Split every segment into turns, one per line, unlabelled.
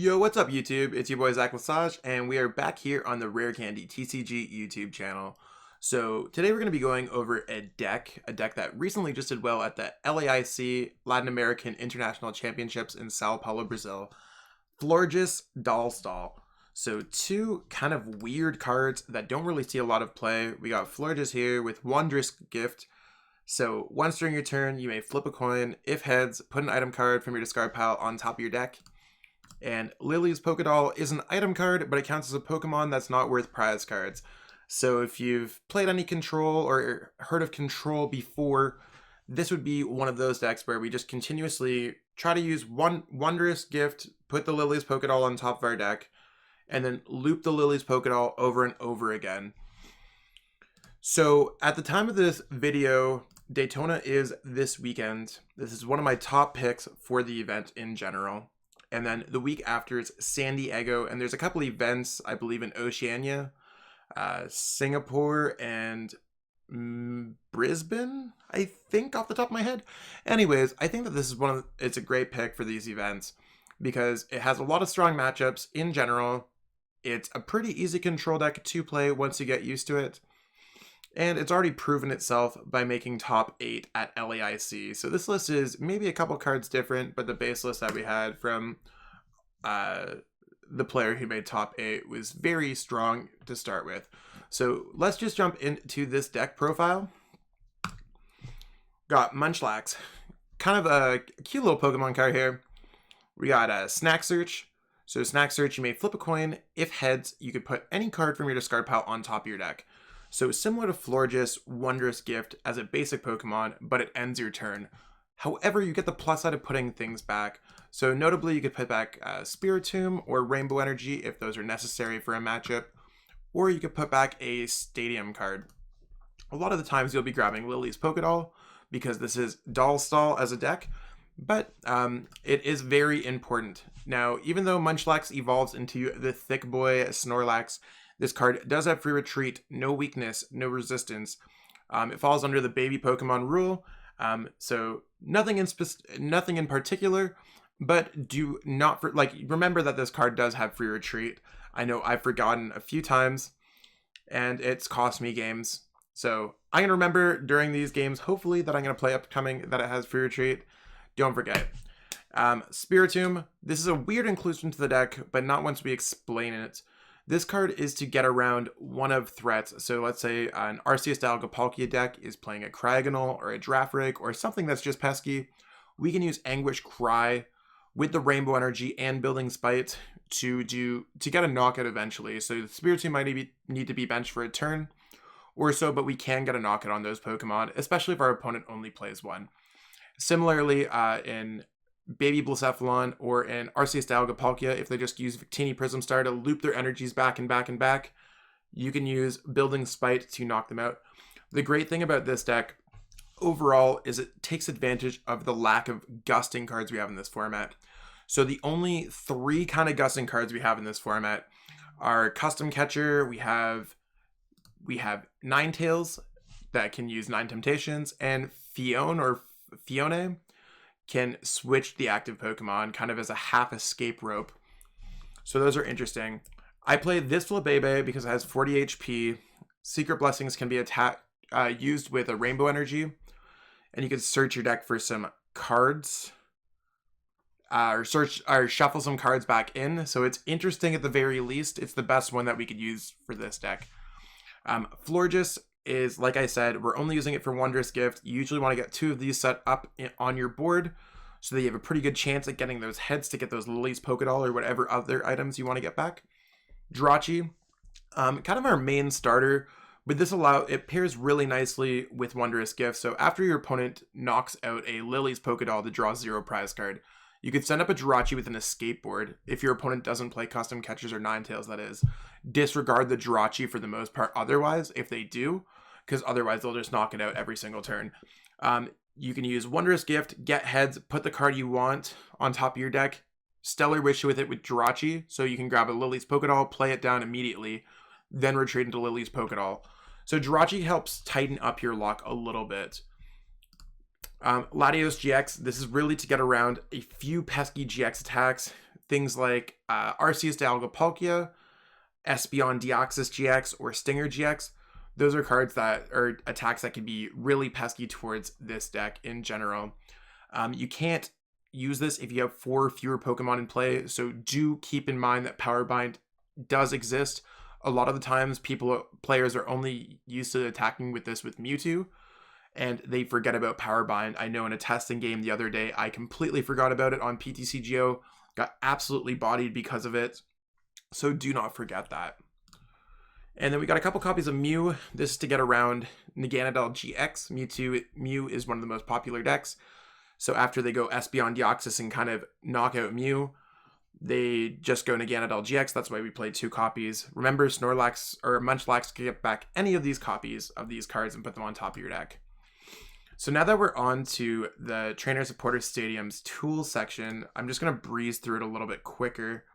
Yo, what's up YouTube? It's your boy Zach Lesage, and we are back here on the Rare Candy TCG YouTube channel. So today we're going to be going over a deck that recently just did well at the LAIC Latin American International Championships in Sao Paulo, Brazil. Florges Doll. So two kind of weird cards that don't really see a lot of play. We got Florges here with Wondrous Gift. So once during your turn, you may flip a coin. If heads, put an item card from your discard pile on top of your deck. And Lillie's Poke Doll is an item card, but it counts as a Pokemon that's not worth prize cards. So if you've played any Control or heard of Control before, this would be one of those decks where we just continuously try to use one Wondrous Gift, put the Lillie's Poke Doll on top of our deck, and then loop the Lillie's Poke Doll over and over again. So at the time of this video, Daytona is this weekend. This is one of my top picks for the event in general. And then the week after is San Diego, and there's a couple events, I believe, in Oceania, Singapore, and Brisbane, I think, off the top of my head. Anyways, I think that this is it's a great pick for these events because it has a lot of strong matchups in general. It's a pretty easy control deck to play once you get used to it. And it's already proven itself by making top 8 at LAIC. So this list is maybe a couple cards different, but the base list that we had from the player who made top 8 was very strong to start with. So let's just jump into this deck profile. Got Munchlax, kind of a cute little Pokemon card here. We got a Snack Search. So Snack Search, you may flip a coin. If heads, you could put any card from your discard pile on top of your deck. So similar to Florges Wondrous Gift as a basic Pokemon, but it ends your turn. However, you get the plus side of putting things back. So notably, you could put back Spiritomb or Rainbow Energy if those are necessary for a matchup. Or you could put back a Stadium card. A lot of the times you'll be grabbing Lillie's Poke Doll because this is Doll Stall as a deck. But it is very important. Now, even though Munchlax evolves into the Thick Boy Snorlax, this card does have free retreat, no weakness, no resistance. It falls under the baby Pokemon rule, so nothing in particular. But do not remember that this card does have free retreat. I know I've forgotten a few times, and it's cost me games. So I'm gonna remember during these games, hopefully that I'm gonna play upcoming that it has free retreat. Don't forget. Spiritomb. This is a weird inclusion to the deck, but not once we explain it. This card is to get around one of threats. So let's say an Arceus-style Gapalkia deck is playing a Cryogonal or a Draftrick or something that's just pesky. We can use Anguish Cry with the Rainbow Energy and Building Spite to get a knockout eventually. So the Spiritomb might need to be benched for a turn or so, but we can get a knockout on those Pokemon, especially if our opponent only plays one. Similarly, in Baby Blacephalon or an Arceus-style Gapalkia, if they just use Victini Prism Star to loop their energies back and back and back, you can use Building Spite to knock them out. The great thing about this deck overall is it takes advantage of the lack of gusting cards we have in this format. So the only 3 kind of gusting cards we have in this format are Custom Catcher, we have Ninetales that can use 9 Temptations, and Fione can switch the active Pokemon kind of as a half escape rope. So those are interesting. I play this Flabebe because it has 40 HP. Secret Blessings can be used with a Rainbow Energy. And you can search your deck for some cards. Or shuffle some cards back in. So it's interesting at the very least. It's the best one that we could use for this deck. Florges is, like I said, we're only using it for Wondrous Gift. You usually want to get 2 of these set up on your board so that you have a pretty good chance at getting those heads to get those Lillie's Poke Doll or whatever other items you want to get back. Drachi, kind of our main starter, but it pairs really nicely with Wondrous Gift. So after your opponent knocks out a Lillie's Poke Doll to draw 0 prize card, you could send up a Drachi with an escape board if your opponent doesn't play Custom Catchers or Ninetales, that is. Disregard the Drachi for the most part otherwise, if they do, because otherwise they'll just knock it out every single turn. You can use Wondrous Gift, get heads, put the card you want on top of your deck, Stellar Wish with it with Drachi, so you can grab a Lillie's Poke Doll, play it down immediately, then retreat into Lillie's Poke Doll. So Drachi helps tighten up your lock a little bit. Latios GX, this is really to get around a few pesky GX attacks. things like Arceus Dialga, Espeon Deoxys GX, or Stinger GX. Those are cards that are attacks that can be really pesky towards this deck in general. You can't use this if you have 4 or fewer Pokemon in play, so do keep in mind that Power Bind does exist. A lot of the times players are only used to attacking with this with Mewtwo, and they forget about Power Bind. I know in a testing game the other day, I completely forgot about it on PTCGO, got absolutely bodied because of it, so do not forget that. And then we got a couple copies of Mew. This is to get around Naganadel GX. Mew is one of the most popular decks. So after they go Espeon Deoxys and kind of knock out Mew, they just go Naganadel GX. That's why we played 2 copies. Remember, Snorlax or Munchlax can get back any of these copies of these cards and put them on top of your deck. So now that we're on to the Trainer Supporter Stadium's tools section, I'm just going to breeze through it a little bit quicker.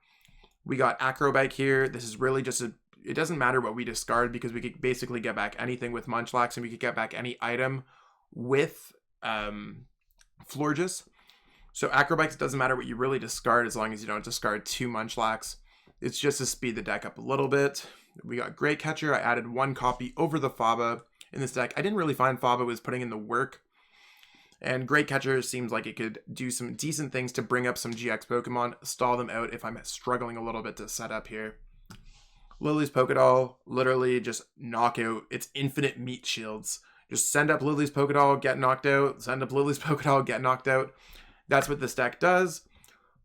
We got Acrobike here. This is really just it doesn't matter what we discard because we could basically get back anything with Munchlax, and we could get back any item with Florges. So Acrobikes, doesn't matter what you really discard as long as you don't discard 2 Munchlax. It's just to speed the deck up a little bit. We got Great Catcher. I added 1 copy over the Faba in this deck. I didn't really find Faba was putting in the work. And Great Catcher seems like it could do some decent things to bring up some GX Pokemon, stall them out if I'm struggling a little bit to set up here. Lillie's Poke Doll, literally just knock out. It's infinite meat shields. Just send up Lillie's Poke Doll, get knocked out. Send up Lillie's Poke Doll, get knocked out. That's what this deck does.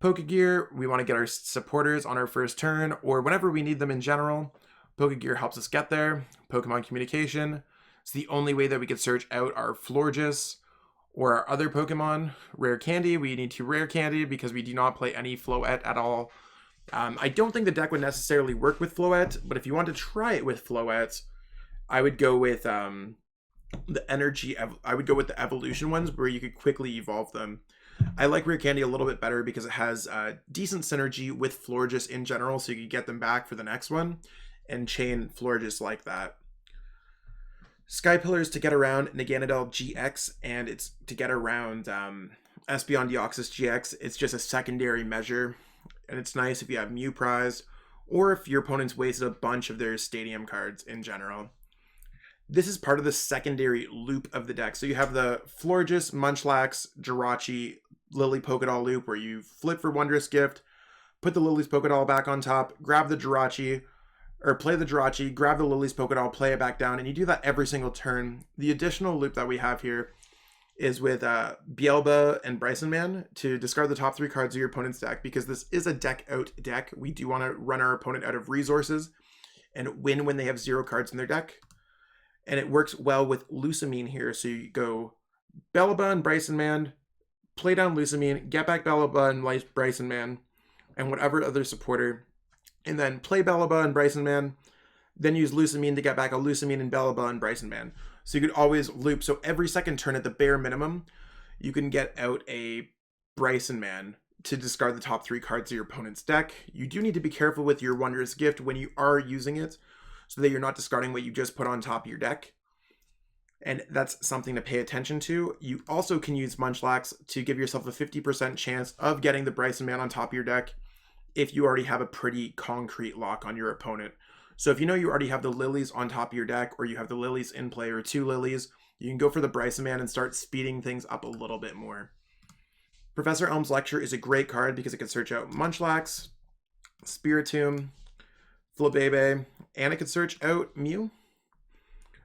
Pokegear, we want to get our supporters on our first turn, or whenever we need them in general. Pokegear helps us get there. Pokemon Communication. It's the only way that we could search out our Florges or our other Pokemon. Rare Candy, we need to Rare Candy because we do not play any Floette at all. I don't think the deck would necessarily work with Floette, but if you want to try it with Floette, I would go with the evolution ones where you could quickly evolve them. I like Rare Candy a little bit better because it has decent synergy with Florges in general, so you could get them back for the next one and chain Florges like that. Sky Pillars to get around Naganadel GX, and it's to get around Espeon Deoxys GX. It's just a secondary measure, and it's nice if you have Mew prized, or if your opponent's wasted a bunch of their stadium cards in general. This is part of the secondary loop of the deck. So you have the Florges, Munchlax, Jirachi, Lillie Poke Doll loop, where you flip for Wondrous Gift, put the Lillie's Poke Doll back on top, grab the Jirachi, or play the Jirachi, grab the Lillie's Poke Doll, play it back down, and you do that every single turn. The additional loop that we have here is with Bielba and Bryson Man to discard the top 3 cards of your opponent's deck, because this is a deck out deck. We do want to run our opponent out of resources and win when they have 0 cards in their deck. And it works well with Lusamine here. So you go Bellaba and Bryson Man, play down Lusamine, get back Bellaba and Bryson Man, and whatever other supporter, and then play Bellaba and Bryson Man, then use Lusamine to get back a Lusamine and Bellaba and Bryson Man. So you could always loop. So every second turn at the bare minimum, you can get out a Bryson Man to discard the top 3 cards of your opponent's deck. You do need to be careful with your Wondrous Gift when you are using it, so that you're not discarding what you just put on top of your deck. And that's something to pay attention to. You also can use Munchlax to give yourself a 50% chance of getting the Bryson Man on top of your deck if you already have a pretty concrete lock on your opponent. So if you know you already have the Lillies on top of your deck, or you have the Lillies in play, or 2 Lillies, you can go for the Bryson Man and start speeding things up a little bit more. Professor Elm's Lecture is a great card because it can search out Munchlax, Spiritomb, Flabebe, and it can search out Mew.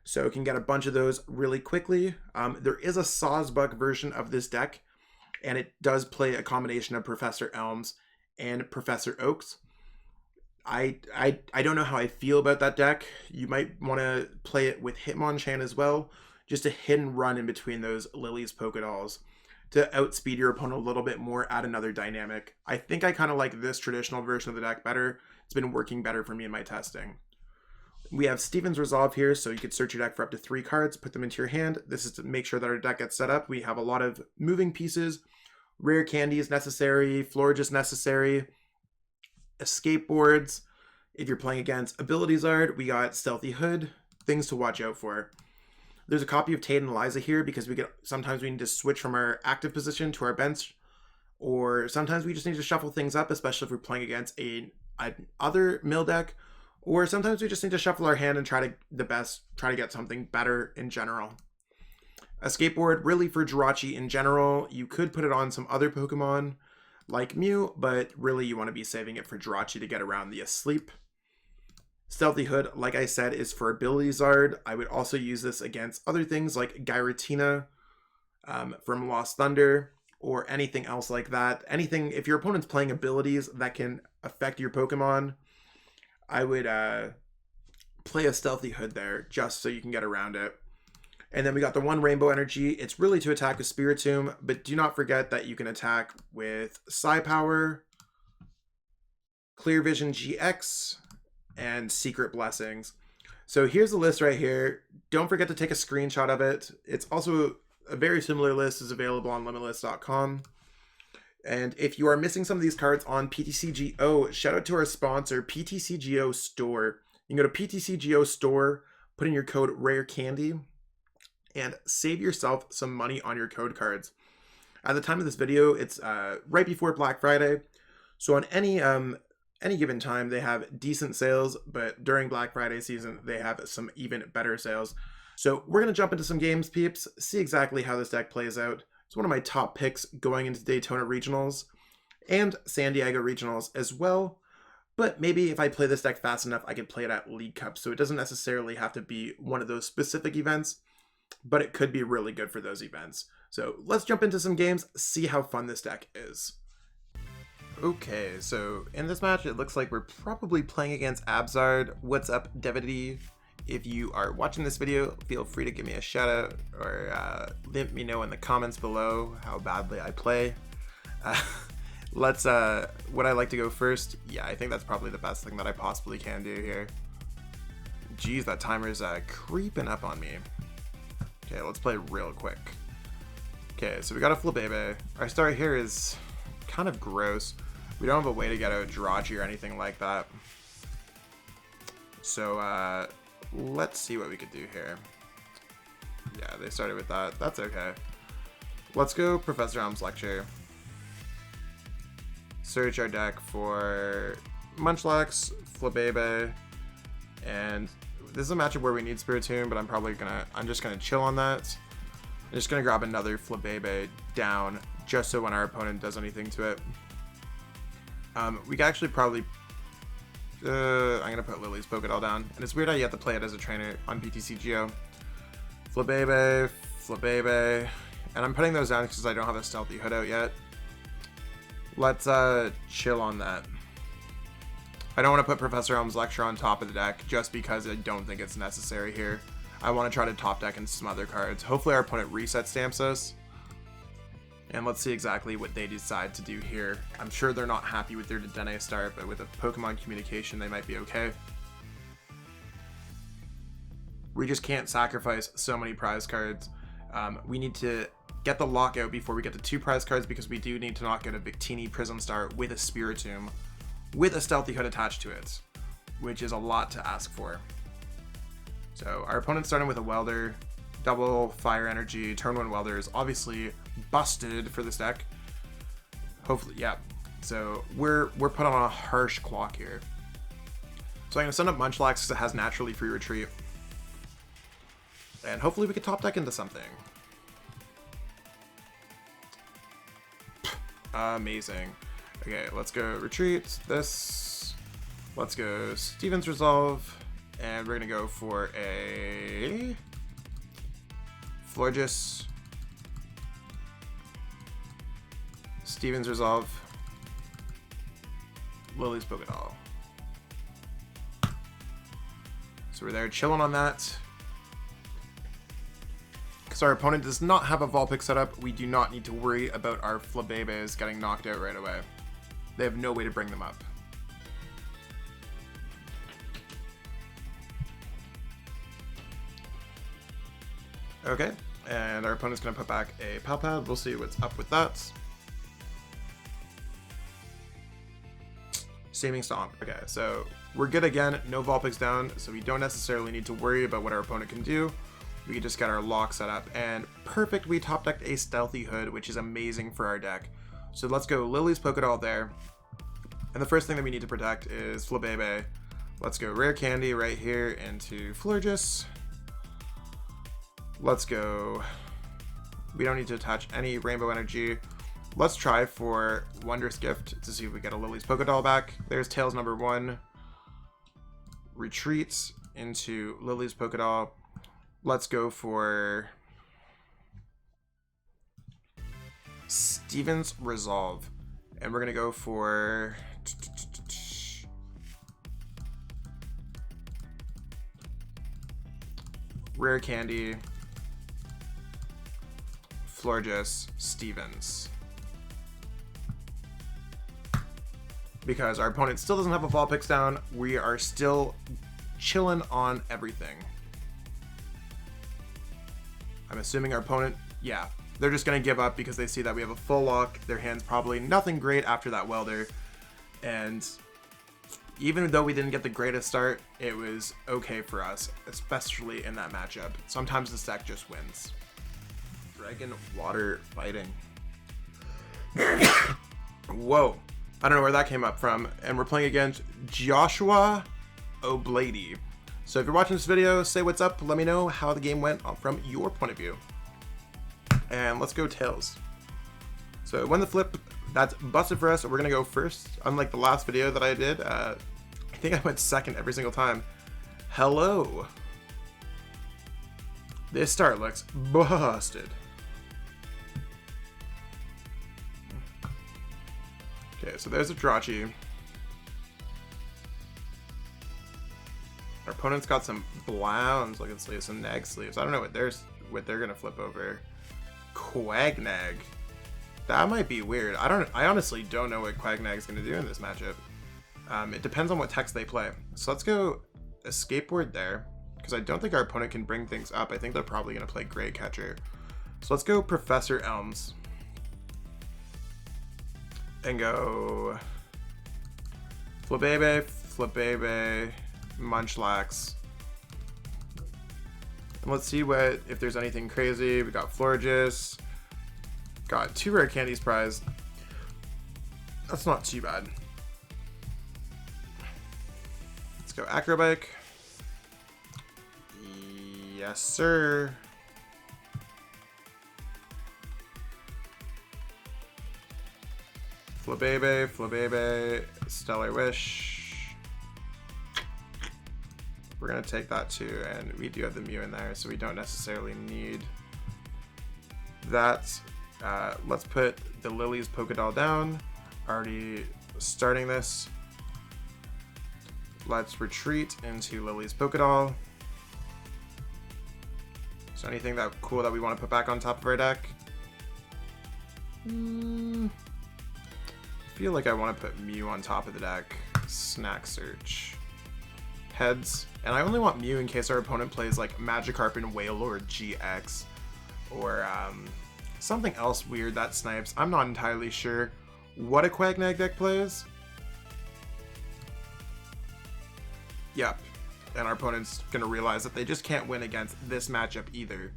So it can get a bunch of those really quickly. There is a Sawsbuck version of this deck, and it does play a combination of Professor Elms and Professor Oaks. I don't know how I feel about that deck. You might want to play it with Hitmonchan as well, just a hit and run in between those Lillie's Poke Dolls to outspeed your opponent a little bit more, add another dynamic. I think I kind of like this traditional version of the deck better. It's been working better for me in my testing. We have Steven's Resolve here, so you could search your deck for up to 3 cards, put them into your hand. This is to make sure that our deck gets set up. We have a lot of moving pieces. Rare Candy is necessary, Florges is necessary, escape boards. If you're playing against Abilities Art, we got Stealthy Hood, things to watch out for. There's a copy of Tate and Eliza here because sometimes we need to switch from our active position to our bench or sometimes we just need to shuffle things up, especially if we're playing against an other mill deck, or sometimes we just need to shuffle our hand and try to get something better in general. A skateboard, really for Jirachi in general, you could put it on some other Pokemon like Mew, but really you want to be saving it for Jirachi to get around the Asleep. Stealthy Hood, like I said, is for Ability Zard. I would also use this against other things like Giratina from Lost Thunder, or anything else like that. Anything, if your opponent's playing abilities that can affect your Pokemon, I would play a Stealthy Hood there just so you can get around it. And then we got the one Rainbow Energy. It's really to attack with Spiritomb, but do not forget that you can attack with Psy Power, Clear Vision GX, and Secret Blessings. So here's the list right here. Don't forget to take a screenshot of it. It's also a very similar list is available on limitless.com. And if you are missing some of these cards on PTCGO, shout out to our sponsor, PTCGO Store. You can go to PTCGO Store, put in your code RareCandy, and save yourself some money on your code cards. At the time of this video, it's right before Black Friday. So on any given time, they have decent sales, but during Black Friday season, they have some even better sales. So we're going to jump into some games, peeps, see exactly how this deck plays out. It's one of my top picks going into Daytona Regionals and San Diego Regionals as well. But maybe if I play this deck fast enough, I could play it at League Cup. So it doesn't necessarily have to be one of those specific events, but it could be really good for those events. So let's jump into some games, see how fun this deck is. Okay, so in this match, it looks like we're probably playing against Abzard. What's up, Devity? If you are watching this video, feel free to give me a shout out or let me know in the comments below how badly I play. Would I like to go first? Yeah, I think that's probably the best thing that I possibly can do here. Geez, that timer's creeping up on me. Okay, let's play real quick. Okay, so we got a Flabebe. Our start here is kind of gross. We don't have a way to get out Jirachi or anything like that. So, let's see what we could do here. Yeah, they started with that. That's okay. Let's go Professor Elm's Lecture. Search our deck for Munchlax, Flabebe, and this is a matchup where we need Spiritomb, but I'm just gonna chill on that. I'm just gonna grab another Flabebe down, just so when our opponent does anything to it. We can actually probably I'm gonna put Lillie's Poke Doll down, and it's weird how you have to play it as a trainer on PTCGO. Flabebe, and I'm putting those down because I don't have a Stealthy Hood out yet. Let's chill on that. I don't want to put Professor Elm's Lecture on top of the deck just because I don't think it's necessary here. I want to try to top deck into some other cards. Hopefully our opponent reset stamps us. And let's see exactly what they decide to do here. I'm sure they're not happy with their Dedenne start, but with a Pokemon communication, they might be okay. We just can't sacrifice so many prize cards. We need to get the lockout before we get to 2 prize cards, because we do need to knock out a Victini Prism Star with a Spiritomb with a Stealthy Hood attached to it, which is a lot to ask for. So our opponent's starting with a Welder, double Fire Energy. Turn 1 Welder is obviously busted for this deck. Hopefully, yeah. So we're put on a harsh clock here. So I'm gonna send up Munchlax because it has naturally free retreat. And hopefully we can top deck into something. Amazing. Okay, let's go retreat this. Let's go Steven's Resolve. And we're gonna go for a Florges. Steven's Resolve. Lillie's Poke Doll. So we're there chilling on that. Because our opponent does not have a Vulpix setup, we do not need to worry about our Flabebes getting knocked out right away. They have no way to bring them up. Okay, and our opponent's going to put back a Palpad. We'll see what's up with that. Seeming Stomp. Okay, so we're good again. No Vulpix down, so we don't necessarily need to worry about what our opponent can do. We can just get our lock set up, and perfect, we top decked a Stealthy Hood, which is amazing for our deck. So let's go Lillie's Poke Doll there. And the first thing that we need to protect is Flabebe. Let's go Rare Candy right here into Florges. Let's go. We don't need to attach any Rainbow Energy. Let's try for Wondrous Gift to see if we get a Lillie's Poke Doll back. There's Tails number 1. Retreat into Lillie's Poke Doll. Let's go for Steven's Resolve. And we're going to go for Rare Candy, Florges, Stevens. Because our opponent still doesn't have a fall picks down, we are still chilling on everything. I'm assuming our opponent, yeah, they're just going to give up because they see that we have a full lock. Their hand's probably nothing great after that welder. And even though we didn't get the greatest start, it was okay for us, especially in that matchup. Sometimes this deck just wins. Dragon Water Fighting. Whoa. I don't know where that came up from. And we're playing against Joshua Oblady. So if you're watching this video, say what's up. Let me know how the game went from your point of view. And let's go Tails. So when the flip, that's busted for us. We're going to go first. Unlike the last video that I did, I think I went second every single time. Hello. This start looks busted. Okay, so there's a Drachi. Our opponent's got some Blowns looking sleeves, some Nag sleeves. I don't know what they're gonna flip over. Quagnag. That might be weird. I honestly don't know what Quagnag's gonna do in this matchup. It depends on what text they play. So let's go a Skateboard there, because I don't think our opponent can bring things up. I think they're probably gonna play Great Catcher. So let's go Professor Elms. And go Flabebe, Munchlax. And let's see if there's anything crazy. We got Florges. Got 2 Rare Candies prized. That's not too bad. Let's go Acrobike. Yes, sir. Flabebe, Stellar Wish. We're going to take that too, and we do have the Mew in there, so we don't necessarily need that. Let's put the Lillie's Poke Doll down. Already starting this. Let's retreat into Lillie's Poke Doll. So anything that cool that we want to put back on top of our deck? I feel like I want to put Mew on top of the deck. Snack Search. Heads. And I only want Mew in case our opponent plays like Magikarp and Wailord GX. Or something else weird that snipes. I'm not entirely sure what a Quagnag deck plays. Yep. And our opponent's going to realize that they just can't win against this matchup either.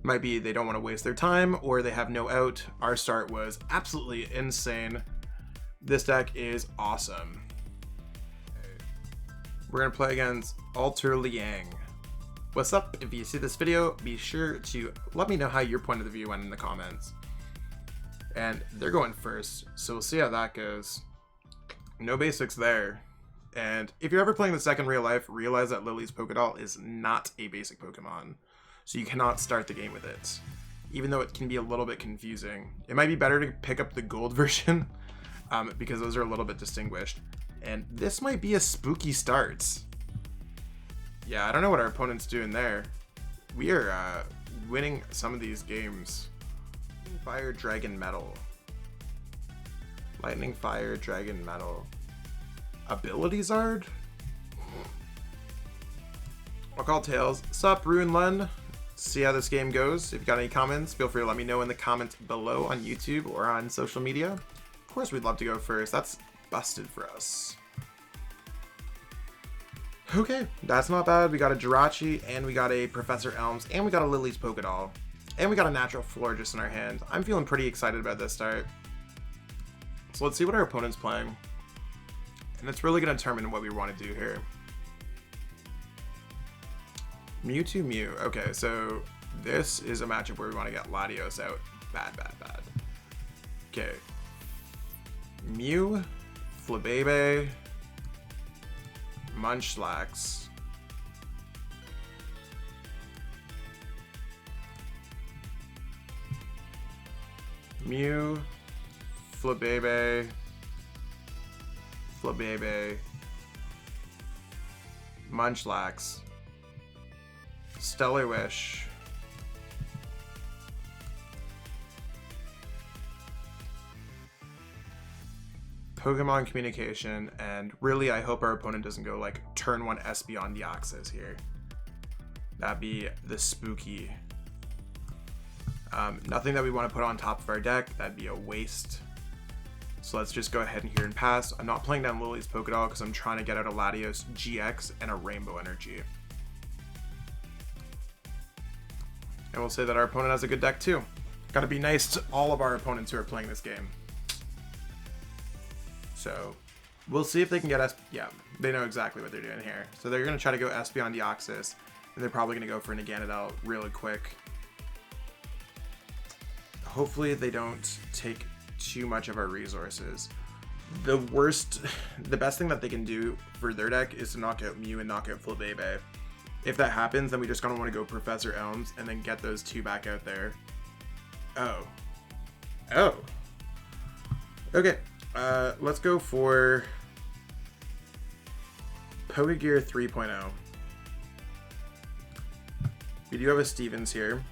Might be they don't want to waste their time, or they have no out. Our start was absolutely insane. This deck is awesome. We're going to play against Alter Liang. What's up? If you see this video, be sure to let me know how your point of the view went in the comments. And they're going first, so we'll see how that goes. No basics there. And if you're ever playing the second real life, realize that Lillie's Poke Doll is not a basic Pokemon. So you cannot start the game with it. Even though it can be a little bit confusing. It might be better to pick up the gold version. Because those are a little bit distinguished. And this might be a spooky start. Yeah, I don't know what our opponent's doing there. We are winning some of these games. Fire, Dragon, Metal. Lightning, Fire, Dragon, Metal. Ability Zard? I'll call Tails. Sup, Ruin Len? See how this game goes. If you got any comments, feel free to let me know in the comments below on YouTube or on social media. Of course, we'd love to go first. That's busted for us. Okay, that's not bad. We got a Jirachi, and we got a Professor Elms, and we got a Lillie's Poke Doll, and we got a natural Florges in our hand. I'm feeling pretty excited about this start. So let's see what our opponent's playing. And it's really going to determine what we want to do here. Mewtwo Mew. Okay, so this is a matchup where we want to get Latios out. Bad. Okay. Mew, Flabebe, Munchlax, Mew, Flabebe, Munchlax, Stellar Wish, Pokemon Communication, and really I hope our opponent doesn't go like turn 1 Espeon Deoxys here. That'd be the spooky. Nothing that we want to put on top of our deck. That'd be a waste. So let's just go ahead and here and pass. I'm not playing down Lillie's Poke Doll because I'm trying to get out a Latios GX and a Rainbow Energy. And we'll say that our opponent has a good deck too. Gotta be nice to all of our opponents who are playing this game. So we'll see if they can get yeah, they know exactly what they're doing here. So they're gonna try to go Espeon Deoxys, and they're probably gonna go for an Naganadel really quick. Hopefully they don't take too much of our resources. The best thing that they can do for their deck is to knock out Mew and knock out Flabebe. If that happens, then we just gonna want to go Professor Elms and then get those two back out there. Oh. Okay. Let's go for Pokegear 3.0. We do have a Stevens here.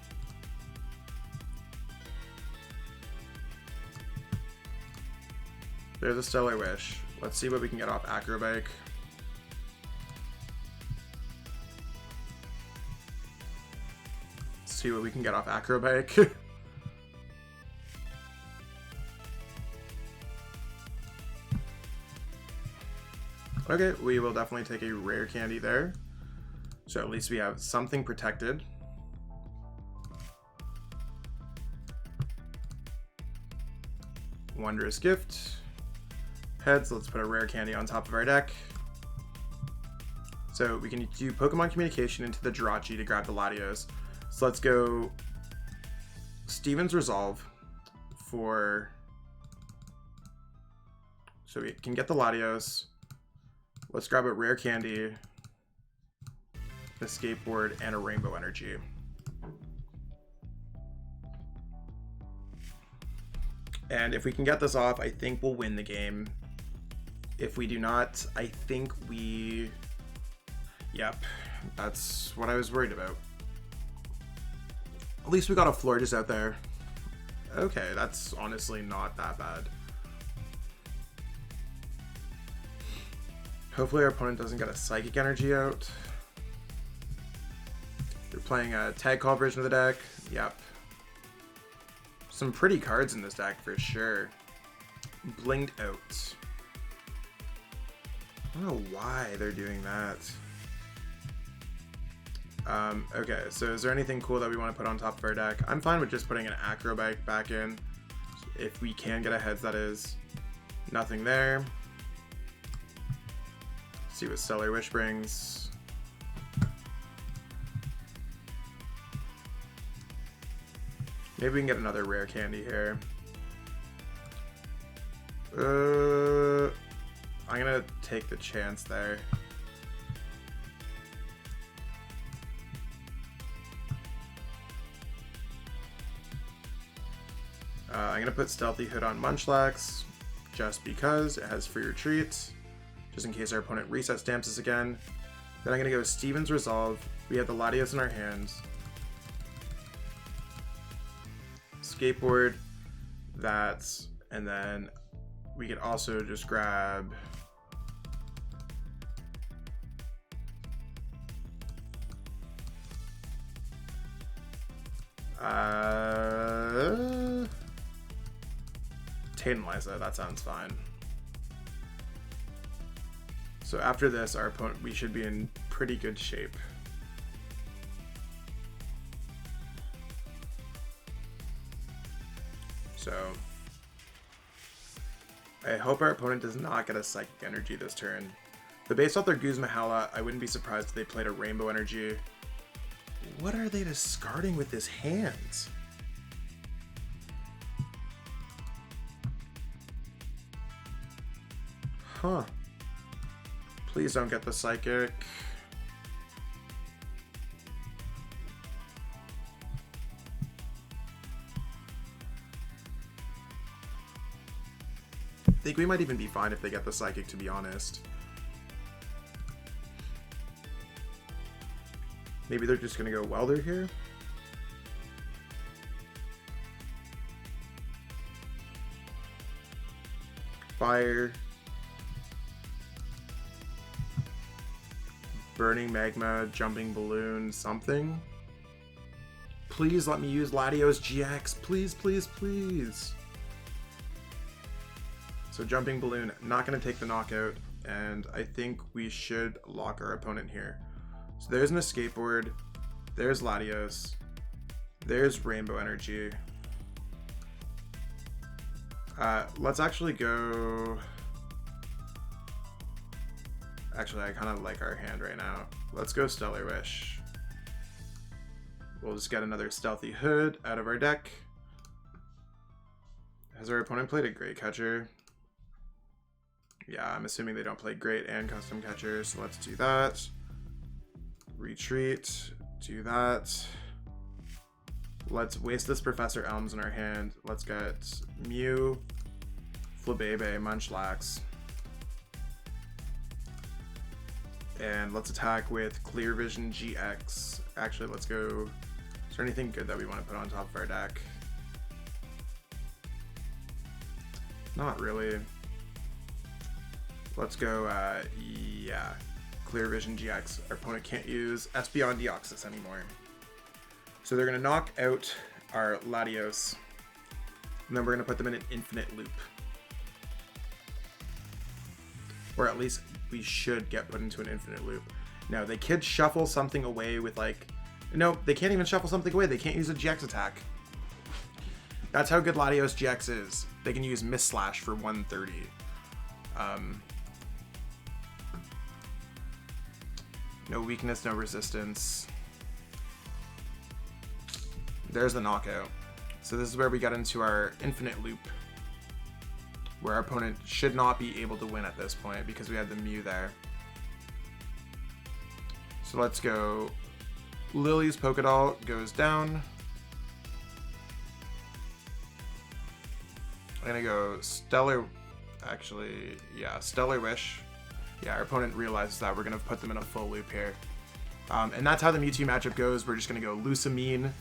There's a Stellar Wish. Let's see what we can get off Acrobike. See what we can get off Acrobike. Okay, we will definitely take a rare candy there. So at least we have something protected. Wondrous Gift. Heads, let's put a rare candy on top of our deck. So we can do Pokemon Communication into the Jirachi to grab the Latios. So let's go Stevens Resolve for... So we can get the Latios. Let's grab a rare candy, a Skateboard, and a Rainbow Energy. And if we can get this off, I think we'll win the game. If we do not, I think we... Yep, that's what I was worried about. At least we got a Florges out there. Okay, that's honestly not that bad. Hopefully our opponent doesn't get a Psychic Energy out. They're playing a Tag Call version of the deck. Yep. Some pretty cards in this deck for sure. Blinged out. I don't know why they're doing that. Okay, so is there anything cool that we want to put on top of our deck? I'm fine with just putting an Acrobike back in. If we can get a Heads, that is. Nothing there. Let's see what Stellar Wish brings. Maybe we can get another rare candy here. I'm gonna take the chance there. I'm gonna put Stealthy Hood on Munchlax just because it has free retreat, just in case our opponent reset stamps us again. Then I'm gonna go Stevens Resolve. We have the Latios in our hands. Skateboard, that's, and then we could also just grab Tantaliza, that sounds fine. So after this, our opponent, we should be in pretty good shape. So, I hope our opponent does not get a Psychic Energy this turn. But based off their Guzmahala, I wouldn't be surprised if they played a Rainbow Energy. What are they discarding with this hand? Huh. Please don't get the Psychic. I think we might even be fine if they get the Psychic, to be honest. Maybe they're just going to go Welder here. Fire. Burning Magma, Jumping Balloon, something. Please let me use Latios GX. Please, please, please. So Jumping Balloon, not going to take the knockout. And I think we should lock our opponent here. So there's an Escape Board, there's Latios, there's Rainbow Energy. Let's actually go... Actually, I kind of like our hand right now. Let's go Stellar Wish. We'll just get another Stealthy Hood out of our deck. Has our opponent played a Great Catcher? Yeah, I'm assuming they don't play Great and Custom Catcher, so let's do that. Retreat, do that. Let's waste this Professor Elms in our hand. Let's get Mew, Flabebe, Munchlax. And let's attack with Clear Vision GX. Actually, let's go... Is there anything good that we want to put on top of our deck? Not really. Let's go, yeah. Clear Vision GX. Our opponent can't use Espeon Deoxys anymore. So they're going to knock out our Latios. And then we're going to put them in an infinite loop. Or at least we should get put into an infinite loop. Now, they could shuffle something away with like... No, they can't even shuffle something away. They can't use a GX attack. That's how good Latios GX is. They can use Mist Slash for 130. No weakness, no resistance. There's the knockout. So this is where we get into our infinite loop, where our opponent should not be able to win at this point because we had the Mew there. So let's go. Lily's Poke Doll goes down. I'm gonna go Stellar, actually, yeah, Stellar Wish. Yeah, our opponent realizes that we're gonna put them in a full loop here. And that's how the Mewtwo matchup goes. We're just gonna go Lusamine,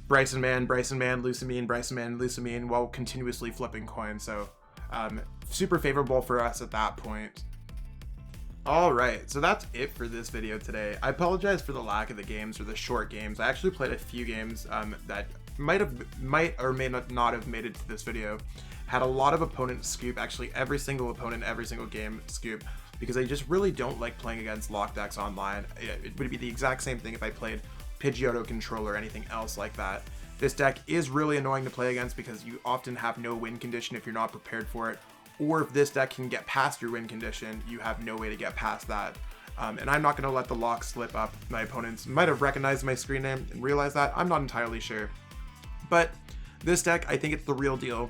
Bryson Man, Lusamine, Bryson Man, Lusamine, while continuously flipping coins. So super favorable for us at that point. Alright, so that's it for this video today. I apologize for the lack of the games or the short games. I actually played a few games that might or may not have made it to this video. Had a lot of opponent scoop, actually every single opponent, every single game scoop, because I just really don't like playing against lock decks online. It would be the exact same thing if I played Pidgeotto Control or anything else like that. This deck is really annoying to play against because you often have no win condition if you're not prepared for it. Or if this deck can get past your win condition, you have no way to get past that. And I'm not going to let the lock slip up. My opponents might have recognized my screen name and realized that. I'm not entirely sure. But this deck, I think it's the real deal.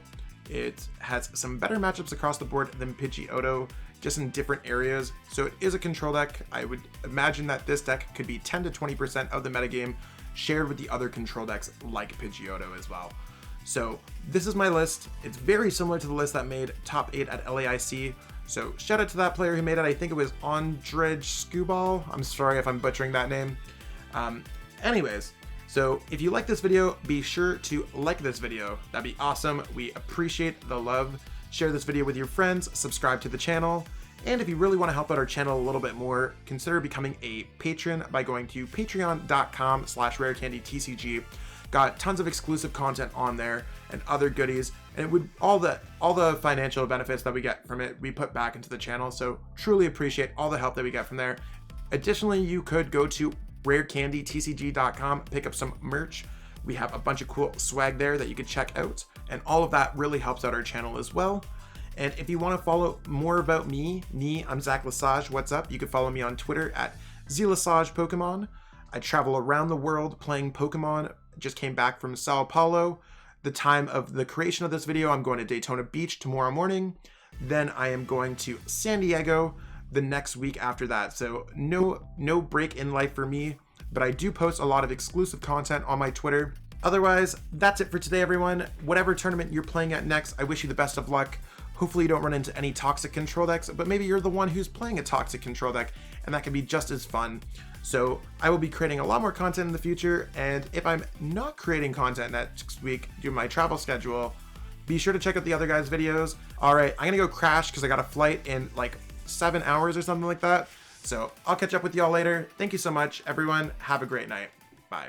It has some better matchups across the board than Pidgeotto, just in different areas. So it is a control deck. I would imagine that this deck could be 10 to 20% of the metagame shared with the other control decks like Pidgeotto as well. So this is my list. It's very similar to the list that made top 8 at LAIC. So shout out to that player who made it. I think it was Andrej Skubal. I'm sorry if I'm butchering that name. Anyways, so if you like this video, be sure to like this video. That'd be awesome. We appreciate the love. Share this video with your friends, subscribe to the channel. And if you really want to help out our channel a little bit more, consider becoming a patron by going to patreon.com/rarecandytcg. Got tons of exclusive content on there and other goodies, and it would all the financial benefits that we get from it we put back into the channel. So truly appreciate all the help that we get from there. Additionally, you could go to rarecandytcg.com, pick up some merch. We have a bunch of cool swag there that you could check out, and all of that really helps out our channel as well. And if you want to follow more about me, I'm Zach Lesage. What's up? You can follow me on Twitter at ZLesagePokemon. I travel around the world playing Pokemon. Just came back from Sao Paulo. The time of the creation of this video, I'm going to Daytona Beach tomorrow morning. Then I am going to San Diego the next week after that. So no break in life for me, but I do post a lot of exclusive content on my Twitter. Otherwise, that's it for today, everyone. Whatever tournament you're playing at next, I wish you the best of luck. Hopefully you don't run into any toxic control decks, but maybe you're the one who's playing a toxic control deck, and that can be just as fun. So I will be creating a lot more content in the future, and if I'm not creating content next week due to my travel schedule, be sure to check out the other guys' videos. All right, I'm gonna go crash because I got a flight in like 7 hours or something like that. So I'll catch up with y'all later. Thank you so much, everyone. Have a great night. Bye.